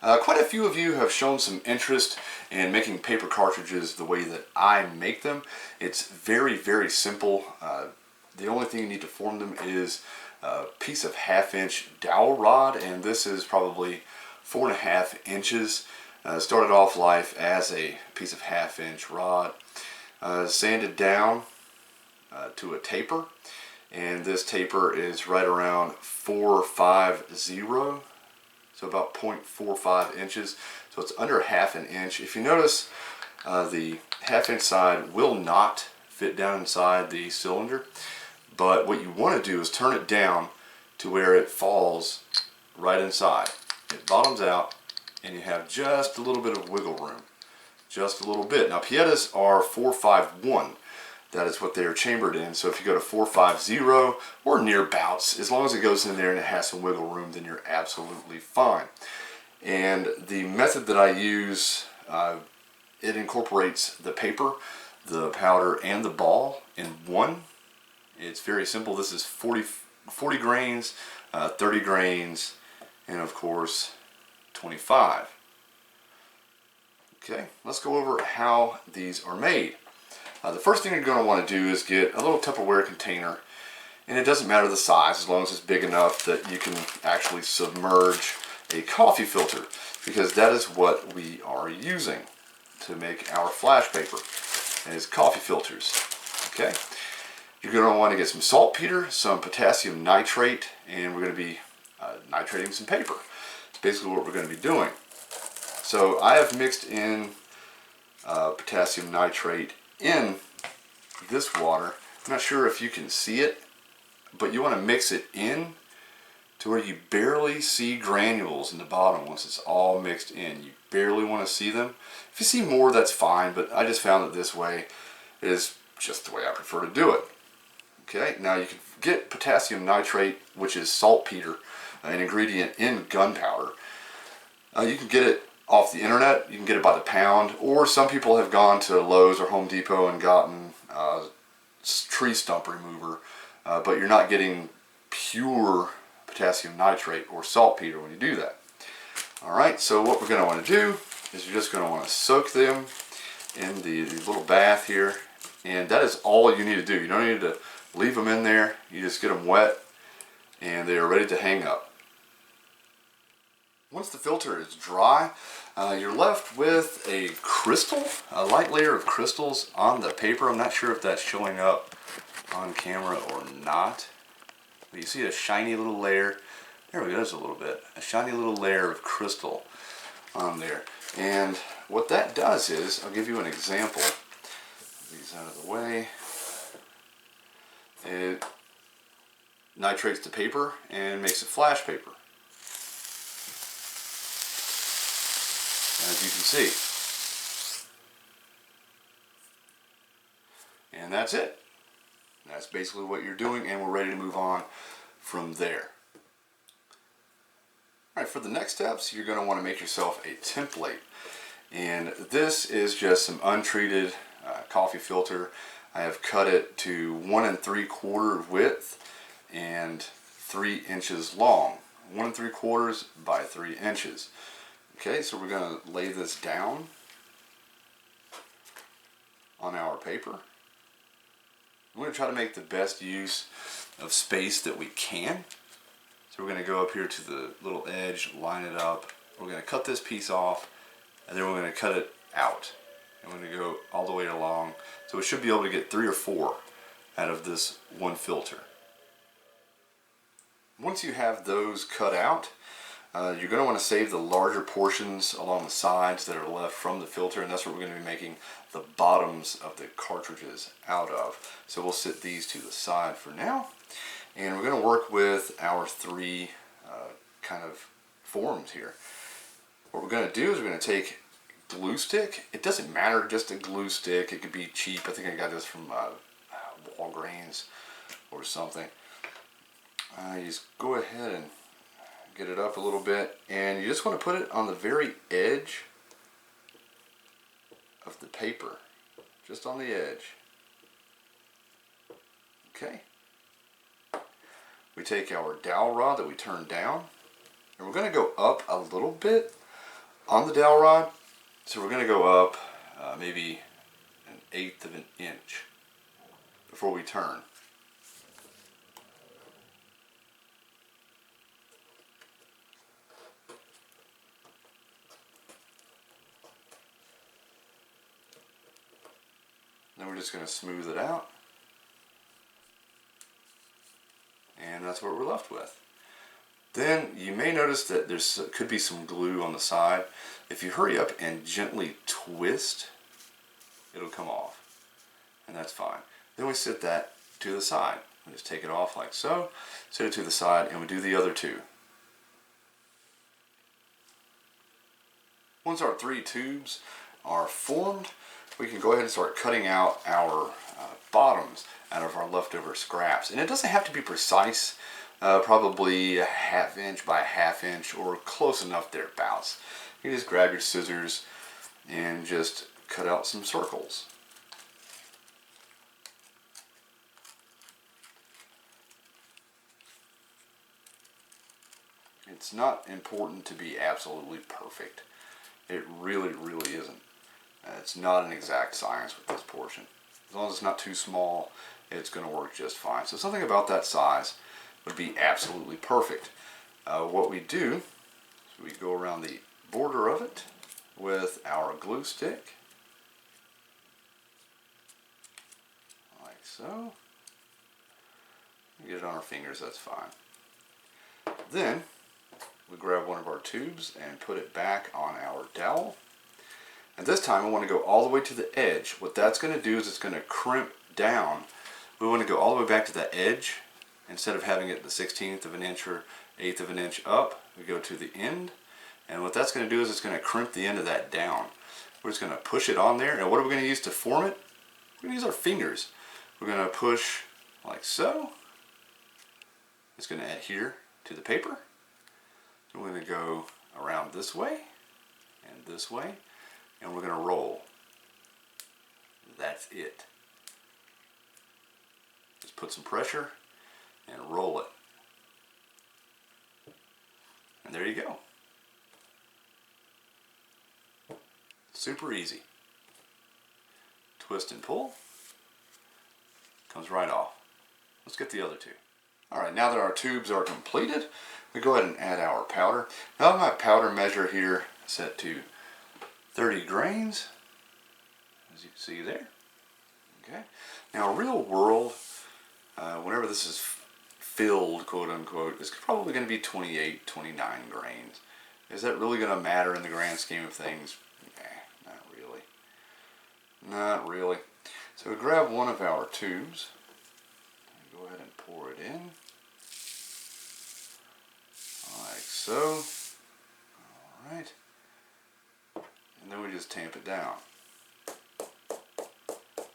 Quite a few of you have shown some interest in making paper cartridges the way that I make them. It's very, very simple. The only thing you need to form them is a piece of 1/2-inch dowel rod, and this is probably 4.5 inches. Started off life as a piece of 1/2-inch rod, sanded down to a taper, and this taper is right around 450, so about 0.45 inches, so it's under 1/2 inch. If you notice, the 1/2-inch side will not fit down inside the cylinder, but what you want to do is turn it down to where it falls right inside. It bottoms out and you have just a little bit of wiggle room, just a little bit. Now Piettas are 451. That is what they are chambered in. So if you go to 450 or nearabouts, as long as it goes in there and it has some wiggle room, then you're absolutely fine. And the method that I use, it incorporates the paper, the powder, and the ball in one. It's very simple. This is 40 grains, 30 grains, and of course 25. Okay, let's go over how these are made. The first thing you're going to want to do is get a little Tupperware container, and it doesn't matter the size as long as it's big enough that you can actually submerge a coffee filter, because that is what we are using to make our flash paper, is coffee filters. Okay, you're going to want to get some saltpeter, some potassium nitrate, and we're going to be nitrating some paper. It's basically what we're going to be doing. So I have mixed in potassium nitrate in this water. I'm not sure if you can see it, but you want to mix it in to where you barely see granules in the bottom. Once it's all mixed in, you barely want to see them. If you see more, that's fine, but I just found that this way is just the way I prefer to do it. Okay, now you can get potassium nitrate, which is saltpeter, an ingredient in gunpowder. You can get it off the internet, you can get it by the pound, or some people have gone to Lowe's or Home Depot and gotten tree stump remover, but you're not getting pure potassium nitrate or saltpeter when you do that. Alright, so what we're going to want to do is you're just going to want to soak them in the little bath here, and that is all you need to do. You don't need to leave them in there, you just get them wet and they are ready to hang up. Once the filter is dry, you're left with a crystal, a light layer of crystals on the paper. I'm not sure if that's showing up on camera or not, but you see a shiny little layer. There we go, there's a little bit. A shiny little layer of crystal on there. And what that does is, I'll give you an example. These out of the way. It nitrates the paper and makes it flash paper, as you can see. And that's it. That's basically what you're doing, and we're ready to move on from there. Alright, for the next steps, you're going to want to make yourself a template. And this is just some untreated coffee filter. I have cut it to 1 3/4 width and 3 inches long. 1 3/4 by 3 inches. Okay, so we're going to lay this down on our paper. We're going to try to make the best use of space that we can. So we're going to go up here to the little edge, line it up. We're going to cut this piece off, and then we're going to cut it out. And we're going to go all the way along. So we should be able to get 3 or 4 out of this one filter. Once you have those cut out, you're going to want to save the larger portions along the sides that are left from the filter, and that's what we're going to be making the bottoms of the cartridges out of. So we'll sit these to the side for now, and we're going to work with our 3 kind of forms here. What we're going to do is we're going to take glue stick. It doesn't matter, just a glue stick. It could be cheap. I think I got this from Walgreens or something. You just go ahead and get it up a little bit, and you just want to put it on the very edge of the paper, just on the edge. Okay. We take our dowel rod that we turned down, and we're going to go up a little bit on the dowel rod. So we're going to go up maybe 1/8 of an inch before we turn. Then we're just going to smooth it out. And that's what we're left with. Then you may notice that there's could be some glue on the side. If you hurry up and gently twist, it'll come off. And that's fine. Then we set that to the side. We just take it off like so, set it to the side, and we do the other two. Once our 3 tubes are formed, we can go ahead and start cutting out our bottoms out of our leftover scraps. And it doesn't have to be precise, probably 1/2 inch by 1/2 inch or close enough thereabouts. You just grab your scissors and just cut out some circles. It's not important to be absolutely perfect. It really, really isn't. It's not an exact science with this portion. As long as it's not too small, it's going to work just fine. So something about that size would be absolutely perfect. What we do is we go around the border of it with our glue stick, like so. Get it on our fingers, that's fine. Then we grab one of our tubes and put it back on our dowel. And this time we want to go all the way to the edge. What that's going to do is it's going to crimp down. We want to go all the way back to the edge. Instead of having it the 1/16 of an inch or 1/8 of an inch up, we go to the end. And what that's going to do is it's going to crimp the end of that down. We're just going to push it on there. And what are we going to use to form it? We're going to use our fingers. We're going to push like so. It's going to adhere to the paper. And we're going to go around this way and this way. And we're going to roll. That's it. Just put some pressure and roll it. And there you go. Super easy. Twist and pull. Comes right off. Let's get the other two. Alright, now that our tubes are completed, we go ahead and add our powder. Now I have my powder measure here set to 30 grains, as you can see there. Okay. Now, real world, whenever this is filled, quote unquote, it's probably going to be 28, 29 grains. Is that really going to matter in the grand scheme of things? Not really. Not really. So we grab one of our tubes, and go ahead and pour it in, like so. All right. And then we just tamp it down.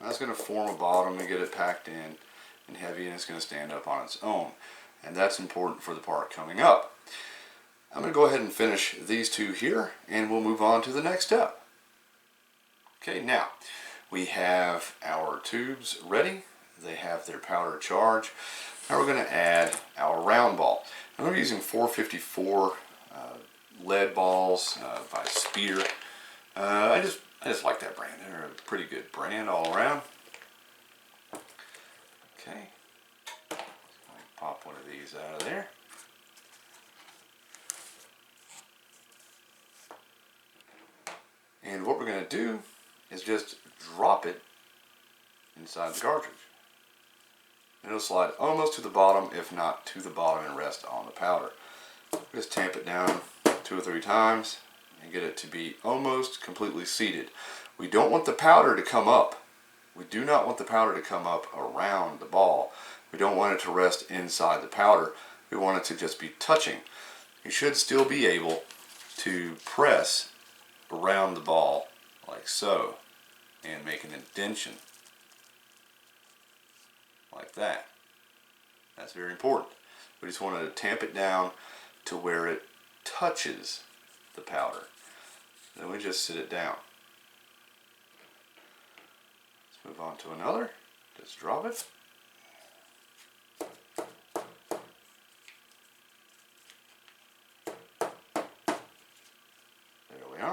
That's going to form a bottom and get it packed in and heavy, and it's going to stand up on its own. And that's important for the part coming up. I'm going to go ahead and finish these two here, and we'll move on to the next step. Okay, now we have our tubes ready. They have their powder charge. Now we're going to add our round ball. I'm going to be using 454 lead balls by Spear. I just like that brand. They're a pretty good brand all around. Okay, pop one of these out of there. And what we're going to do is just drop it inside the cartridge. And it'll slide almost to the bottom, if not to the bottom, and rest on the powder. Just tamp it down 2 or 3 times and get it to be almost completely seated. We don't want the powder to come up. We do not want the powder to come up around the ball. We don't want it to rest inside the powder. We want it to just be touching. You should still be able to press around the ball like so and make an indentation like that. That's very important. We just want to tamp it down to where it touches the powder. Then we just sit it down. Let's move on to another. Just drop it. There we are.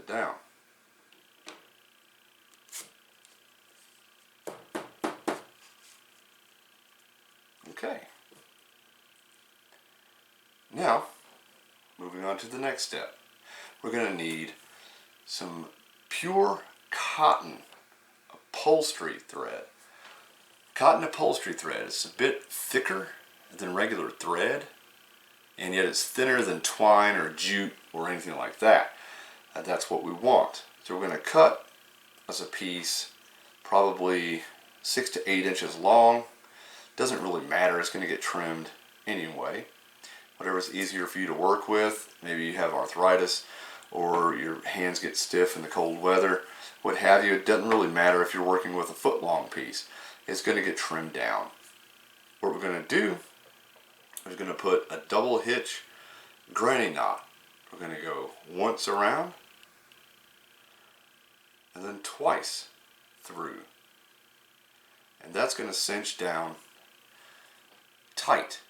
down. Okay. Now, moving on to the next step. We're going to need some pure cotton upholstery thread. Cotton upholstery thread is a bit thicker than regular thread, and yet it's thinner than twine or jute or anything like that. That's what we want. So we're going to cut as a piece probably 6 to 8 inches long. Doesn't really matter, it's going to get trimmed anyway. Whatever's easier for you to work with. Maybe you have arthritis or your hands get stiff in the cold weather, what have you. It doesn't really matter if you're working with a foot long piece. It's going to get trimmed down. What we're going to do is going to put a double hitch granny knot. We're going to go once around and then twice through. And that's going to cinch down tight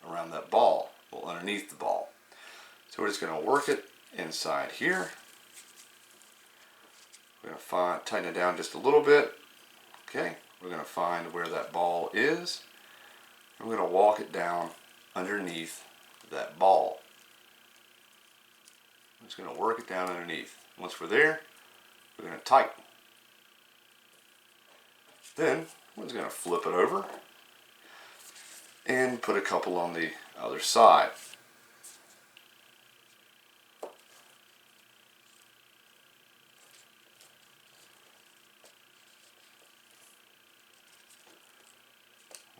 around that ball, well, underneath the ball. So we're just going to work it inside here. We're going to tighten it down just a little bit. Okay, we're going to find where that ball is. And we're going to walk it down underneath that ball. I'm just going to work it down underneath. Once we're there, we're going to tighten. Then we're just going to flip it over and put a couple on the other side.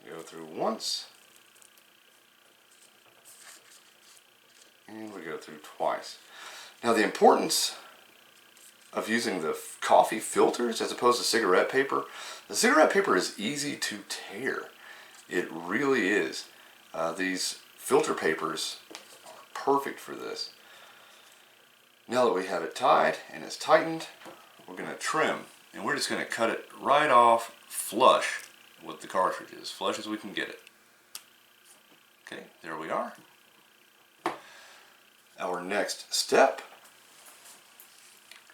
Go through once and we go through twice. Now the importance of using the coffee filters as opposed to cigarette paper, the cigarette paper is easy to tear. It really is. These filter papers are perfect for this. Now that we have it tied and it's tightened, we're going to trim, and we're just going to cut it right off flush with the cartridges, flush as we can get it. Okay, there we are. Our next step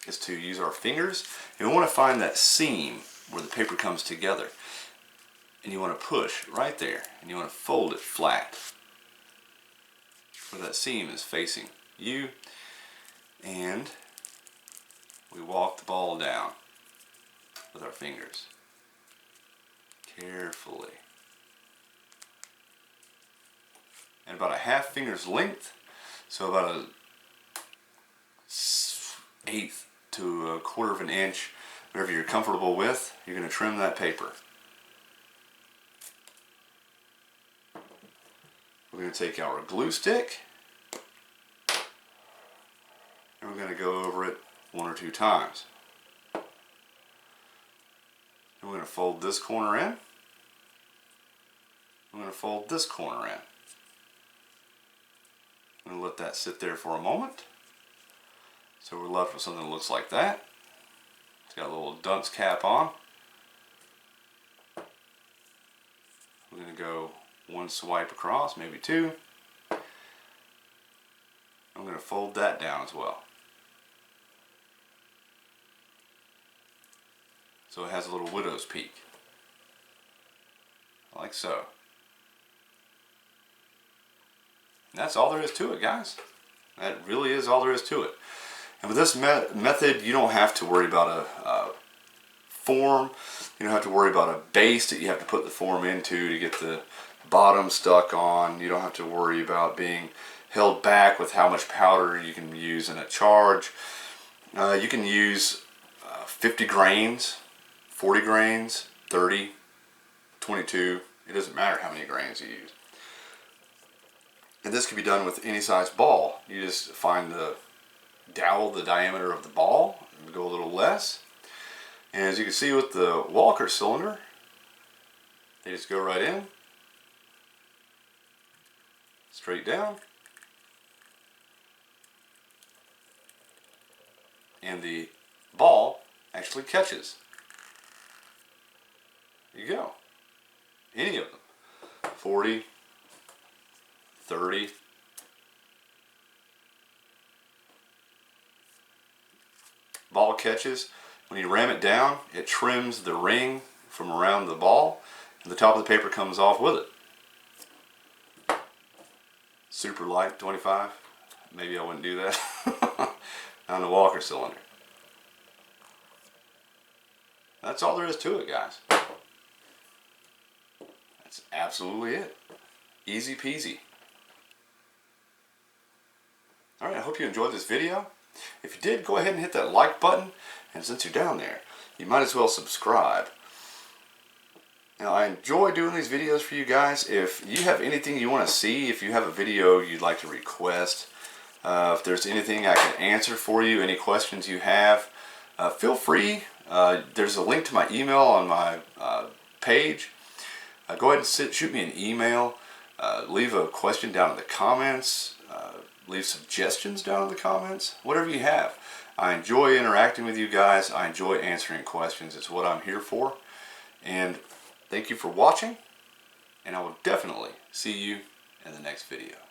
is to use our fingers, and we want to find that seam where the paper comes together. And you want to push right there, and you want to fold it flat where that seam is facing you, and we walk the ball down with our fingers carefully, and about a half finger's length, so about a 1/8 to a 1/4 of an inch, whatever you're comfortable with, you're going to trim that paper. We're going to take our glue stick and we're going to go over it 1 or 2 times. And we're going to fold this corner in. I'm going to fold this corner in. I'm going to let that sit there for a moment. So we're left with something that looks like that. It's got a little dunce cap on. We're going to go 1 swipe across, maybe 2. I'm going to fold that down as well. So it has a little widow's peak. Like so. And that's all there is to it, guys. That really is all there is to it. And with this method, you don't have to worry about a form. You don't have to worry about a base that you have to put the form into to get the bottom stuck on. You don't have to worry about being held back with how much powder you can use in a charge. You can use 50 grains, 40 grains, 30, 22. It doesn't matter how many grains you use. And this can be done with any size ball. You just find the dowel, the diameter of the ball, and go a little less. And as you can see with the Walker cylinder, they just go right in, straight down, and the ball actually catches. There you go. Any of them. 40, 30, ball catches. When you ram it down, it trims the ring from around the ball, and the top of the paper comes off with it. Super light 25. Maybe I wouldn't do that on the Walker cylinder. That's all there is to it, guys. That's absolutely it. Easy peasy. Alright, I hope you enjoyed this video. If you did, go ahead and hit that like button. And since you're down there, you might as well subscribe. Now, I enjoy doing these videos for you guys. If you have anything you want to see, if you have a video you'd like to request, if there's anything I can answer for you, any questions you have, feel free. There's a link to my email on my page. Go ahead and shoot me an email. Leave a question down in the comments. Leave suggestions down in the comments. Whatever you have. I enjoy interacting with you guys. I enjoy answering questions. It's what I'm here for. And thank you for watching. And I will definitely see you in the next video.